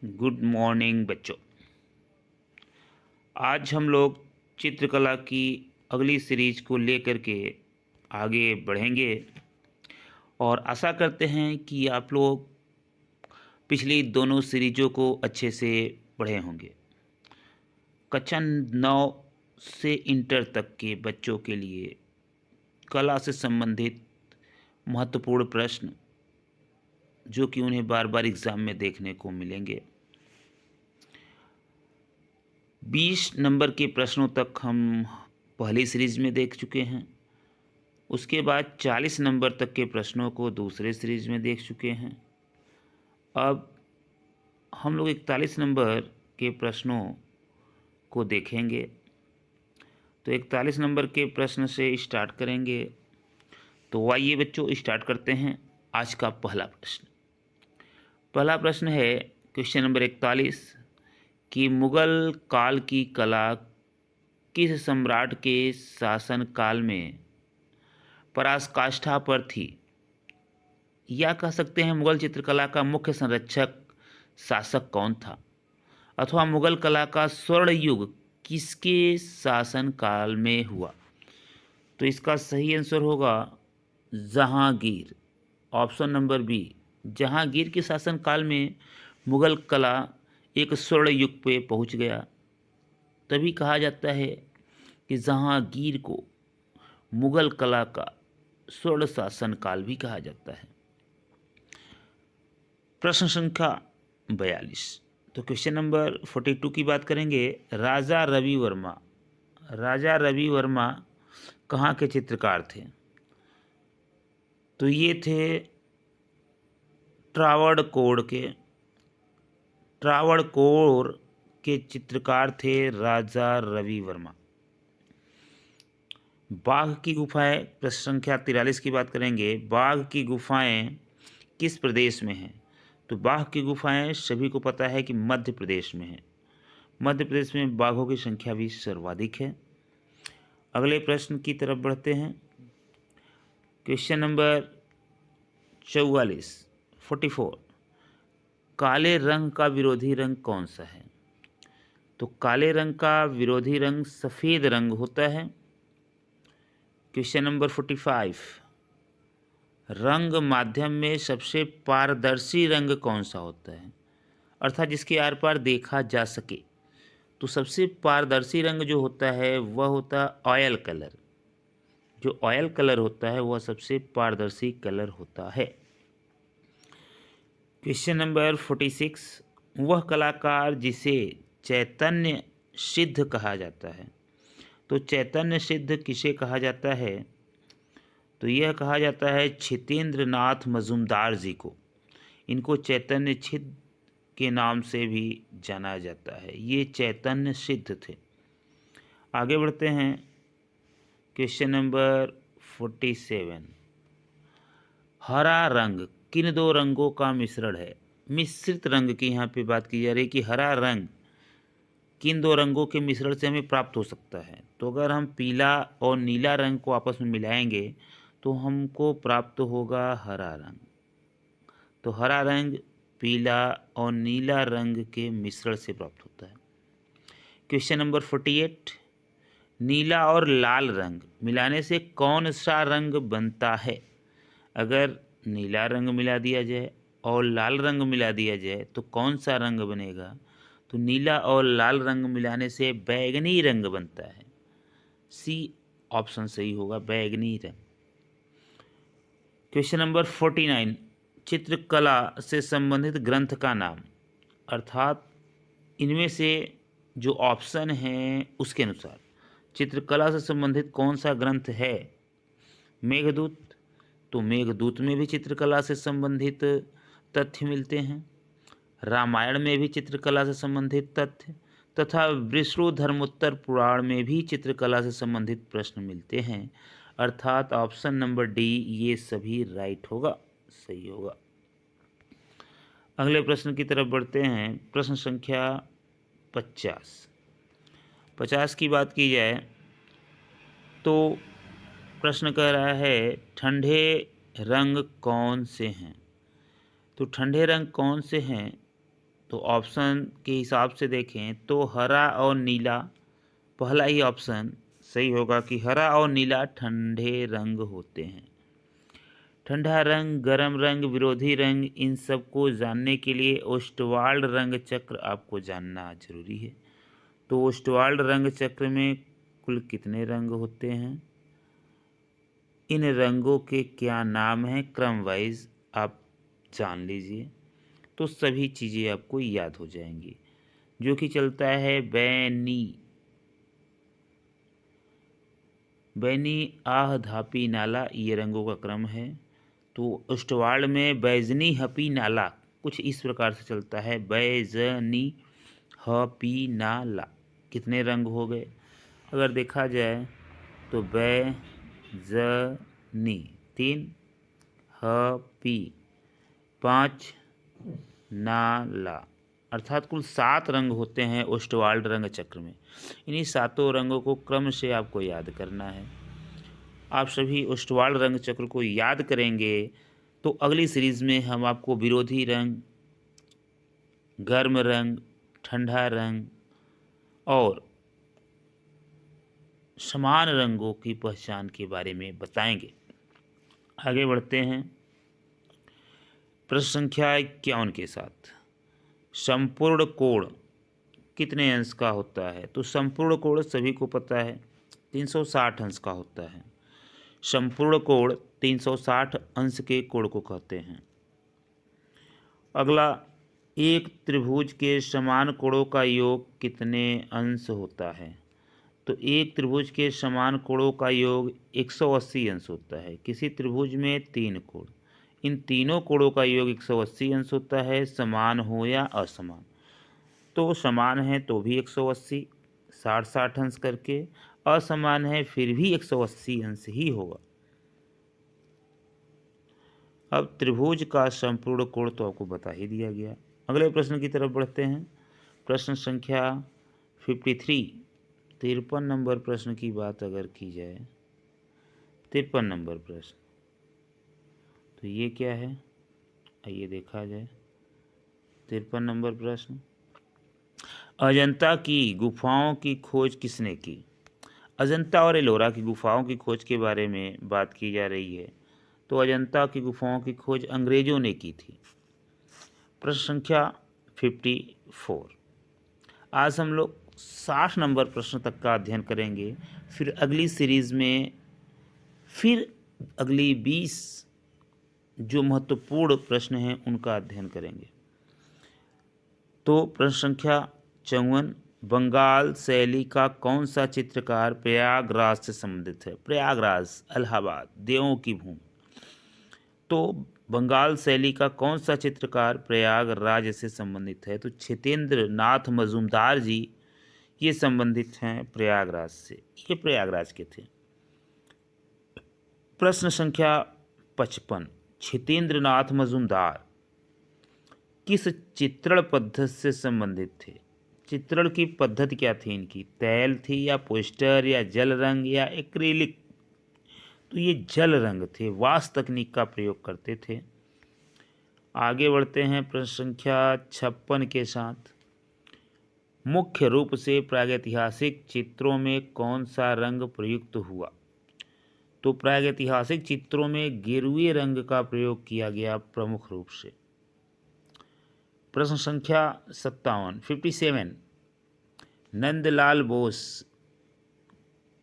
Good morning बच्चों। आज हम लोग चित्रकला की अगली सीरीज को लेकर के आगे बढ़ेंगे और आशा करते हैं कि आप लोग पिछली दोनों सीरीजों को अच्छे से पढ़े होंगे। कक्षा 9 से इंटर तक के बच्चों के लिए कला से संबंधित महत्वपूर्ण प्रश्न जो कि उन्हें बार बार एग्ज़ाम में देखने को मिलेंगे। 20 नंबर के प्रश्नों तक हम पहली सीरीज में देख चुके हैं। उसके बाद 40 नंबर तक के प्रश्नों को दूसरे सीरीज में देख चुके हैं। अब हम लोग 41 नंबर के प्रश्नों को देखेंगे। तो 41 नंबर के प्रश्न से स्टार्ट करेंगे। तो आइए बच्चों स्टार्ट करते हैं आज का पहला प्रश्न। पहला प्रश्न है क्वेश्चन नंबर 41 कि मुगल काल की कला किस सम्राट के शासन काल में पराकाष्ठा पर थी, या कह सकते हैं मुगल चित्रकला का मुख्य संरक्षक शासक कौन था, अथवा मुगल कला का स्वर्ण युग किसके शासन काल में हुआ। तो इसका सही आंसर होगा Jahangir, option number B. Jahangir के शासन काल में मुगल कला एक स्वर्ण युग पे पहुंच गया। तभी कहा जाता है कि जहांगीर को मुगल कला का स्वर्ण शासन काल भी कहा जाता है। प्रश्न संख्या 42। तो क्वेश्चन नंबर 42 की बात करेंगे। राजा रवि वर्मा कहाँ के चित्रकार थे। तो ये थे ट्रावणकोर के चित्रकार थे राजा रवि वर्मा। बाघ की गुफाएं, प्रश्न संख्या 43 की बात करेंगे। बाघ की गुफाएं किस प्रदेश में हैं। तो बाघ की गुफाएं सभी को पता है कि मध्य प्रदेश में है। मध्य प्रदेश में बाघों की संख्या भी सर्वाधिक है। अगले प्रश्न की तरफ बढ़ते हैं। क्वेश्चन नंबर 44 काले रंग का विरोधी रंग कौन सा है। तो काले रंग का विरोधी रंग सफ़ेद रंग होता है। क्वेश्चन नंबर 45 रंग माध्यम में सबसे पारदर्शी रंग कौन सा होता है, अर्थात जिसके आर पार देखा जा सके। तो सबसे पारदर्शी रंग जो होता है वह होता है ऑयल कलर। जो ऑयल कलर होता है वह सबसे पारदर्शी कलर होता है। क्वेश्चन नंबर 46 वह कलाकार जिसे चैतन्य सिद्ध कहा जाता है। तो चैतन्य सिद्ध किसे कहा जाता है। तो यह कहा जाता है क्षितेंद्र नाथ मजूमदार जी को। इनको चैतन्य सिद्ध के नाम से भी जाना जाता है। ये चैतन्य सिद्ध थे। आगे बढ़ते हैं। क्वेश्चन नंबर 47 हरा रंग किन दो रंगों का मिश्रण है। मिश्रित रंग की यहाँ पे बात की जा रही है कि हरा रंग किन दो रंगों के मिश्रण से हमें प्राप्त हो सकता है। तो अगर हम पीला और नीला रंग को आपस में मिलाएंगे तो हमको प्राप्त होगा हरा रंग। तो हरा रंग पीला और नीला रंग के मिश्रण से प्राप्त होता है। क्वेश्चन नंबर 48 नीला और लाल रंग मिलाने से कौन सा रंग बनता है। अगर नीला रंग मिला दिया जाए और लाल रंग मिला दिया जाए तो कौन सा रंग बनेगा। तो नीला और लाल रंग मिलाने से बैगनी रंग बनता है। सी ऑप्शन सही होगा, बैगनी रंग। क्वेश्चन नंबर 49 चित्रकला से संबंधित ग्रंथ का नाम, अर्थात इनमें से जो ऑप्शन हैं उसके अनुसार चित्रकला से संबंधित कौन सा ग्रंथ है। मेघदूत। तो मेघदूत में भी चित्रकला से संबंधित तथ्य मिलते हैं। रामायण में भी चित्रकला से संबंधित तथ्य तथा विष्णुधर्मोत्तर पुराण में भी चित्रकला से संबंधित प्रश्न मिलते हैं। अर्थात ऑप्शन नंबर डी ये सभी राइट होगा, सही होगा। अगले प्रश्न की तरफ बढ़ते हैं। प्रश्न संख्या 50 की बात की जाए तो प्रश्न कह रहा है ठंडे रंग कौन से हैं। तो ठंडे रंग कौन से हैं तो ऑप्शन के हिसाब से देखें तो हरा और नीला, पहला ही ऑप्शन सही होगा कि हरा और नीला ठंडे रंग होते हैं। ठंडा रंग, गर्म रंग, विरोधी रंग, इन सब को जानने के लिए ओस्टवाल्ड रंग चक्र आपको जानना जरूरी है। तो ओस्टवाल्ड रंग चक्र में कुल कितने रंग होते हैं, इन रंगों के क्या नाम हैं, क्रम वाइज आप जान लीजिए तो सभी चीज़ें आपको याद हो जाएंगी। जो कि चलता है बैनी, बैनी, आह, धापी, नाला, ये रंगों का क्रम है। तो ओस्टवाल्ड में बैजनी, हपी, नाला कुछ इस प्रकार से चलता है, बैजनी, हपी, नाला। कितने रंग हो गए अगर देखा जाए तो बैजनी 3, हपी 5, नाला, अर्थात कुल 7 रंग होते हैं ओस्टवाल्ड रंग चक्र में। इन्हीं 7 रंगों को क्रम से आपको याद करना है। आप सभी ओस्टवाल्ड रंग चक्र को याद करेंगे तो अगली सीरीज़ में हम आपको विरोधी रंग, गर्म रंग, ठंडा रंग और समान रंगों की पहचान के बारे में बताएंगे। आगे बढ़ते हैं प्रश्न संख्या 51 के साथ। संपूर्ण कोण कितने अंश का होता है, तो संपूर्ण कोण सभी को पता है 360 अंश का होता है। संपूर्ण कोण 360 अंश के कोण को कहते हैं। अगला, एक त्रिभुज के समान कोणों का योग कितने अंश होता है, तो एक त्रिभुज के समान कोणों का योग 180 अंश होता है। किसी त्रिभुज में 3 कोण, इन तीनों कोणों का योग 180 अंश होता है, समान हो या असमान। तो समान है तो भी 180, 60-60 अंश करके, असमान है फिर भी 180 अंश ही होगा। अब त्रिभुज का संपूर्ण कोण तो आपको बता ही दिया गया। अगले प्रश्न की तरफ बढ़ते हैं। प्रश्न संख्या 53, 53 नंबर प्रश्न की बात अगर की जाए, 53 नंबर प्रश्न, तो ये क्या है, आइए देखा जाए। 53 नंबर प्रश्न, अजंता की गुफाओं की खोज किसने की। अजंता और एलोरा की गुफाओं की खोज के बारे में बात की जा रही है। तो अजंता की गुफाओं की खोज अंग्रेजों ने की थी। प्रश्न संख्या 54, आज हम लोग 60 नंबर प्रश्न तक का अध्ययन करेंगे। फिर अगली सीरीज़ में फिर अगली 20 जो महत्वपूर्ण प्रश्न हैं उनका अध्ययन करेंगे। तो प्रश्न संख्या 54, बंगाल शैली का कौन सा चित्रकार प्रयागराज से संबंधित है। प्रयागराज, इलाहाबाद, देवों की भूमि। तो बंगाल शैली का कौन सा चित्रकार प्रयागराज से संबंधित है, तो छितेंद्र नाथ मजूमदार जी ये संबंधित हैं प्रयागराज से, ये प्रयागराज के थे। प्रश्न संख्या 55, छितेंद्र नाथ मजूमदार किस चित्रण पद्धति से संबंधित थे। चित्रण की पद्धति क्या थी इनकी, तैल थी या पोस्टर या जल रंग या एक्रिलिक। तो ये जल रंग थे, वाष्प तकनीक का प्रयोग करते थे। आगे बढ़ते हैं प्रश्न संख्या 56 के साथ। मुख्य रूप से प्रागैतिहासिक चित्रों में कौन सा रंग प्रयुक्त हुआ। तो प्रागैतिहासिक चित्रों में गेरुए रंग का प्रयोग किया गया प्रमुख रूप से। प्रश्न संख्या 57, नंदलाल बोस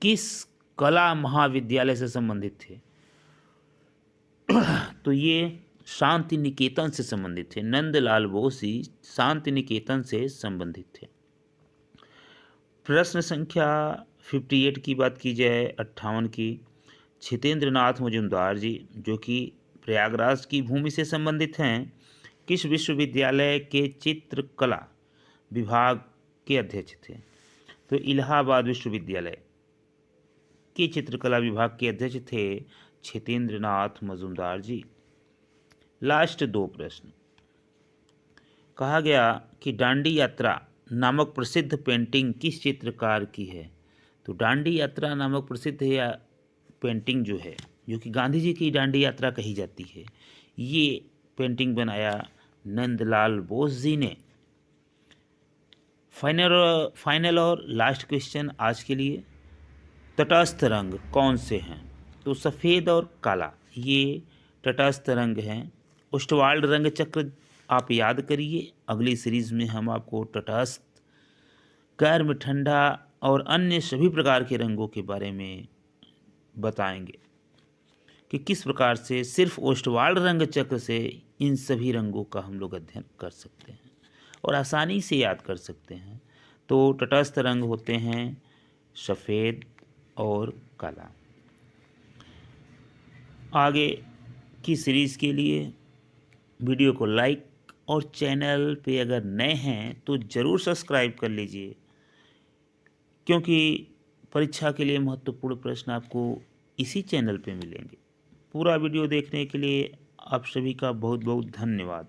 किस कला महाविद्यालय से संबंधित थे। तो ये शांति निकेतन से संबंधित थे। नंदलाल बोस ही शांति निकेतन से संबंधित थे। प्रश्न संख्या 58 की बात की जाए, 58 की, छितेंद्र नाथ मजूमदार जी जो कि प्रयागराज की भूमि से संबंधित हैं, किस विश्वविद्यालय के चित्रकला विभाग के अध्यक्ष थे। तो इलाहाबाद विश्वविद्यालय के चित्रकला विभाग के अध्यक्ष थे छितेंद्र नाथ मजूमदार जी। लास्ट 2 प्रश्न, कहा गया कि डांडी यात्रा नामक प्रसिद्ध पेंटिंग किस चित्रकार की है। तो डांडी यात्रा नामक प्रसिद्ध या पेंटिंग जो है, जो कि गांधी जी की डांडी यात्रा कही जाती है, ये पेंटिंग बनाया नंदलाल बोस जी ने। फाइनल और लास्ट क्वेश्चन आज के लिए, तटस्थ रंग कौन से हैं? तो सफ़ेद और काला ये तटस्थ रंग हैं। ओस्टवाल्ड रंग चक्र आप याद करिए। अगली सीरीज़ में हम आपको तटस्थ, गर्म, ठंडा और अन्य सभी प्रकार के रंगों के बारे में बताएंगे कि किस प्रकार से सिर्फ ओस्टवाल्ड रंग चक्र से इन सभी रंगों का हम लोग अध्ययन कर सकते हैं और आसानी से याद कर सकते हैं। तो तटस्थ रंग होते हैं सफ़ेद और काला। आगे की सीरीज़ के लिए वीडियो को लाइक और चैनल पे अगर नए हैं तो ज़रूर सब्सक्राइब कर लीजिए, क्योंकि परीक्षा के लिए महत्वपूर्ण प्रश्न आपको इसी चैनल पे मिलेंगे। पूरा वीडियो देखने के लिए आप सभी का बहुत बहुत धन्यवाद।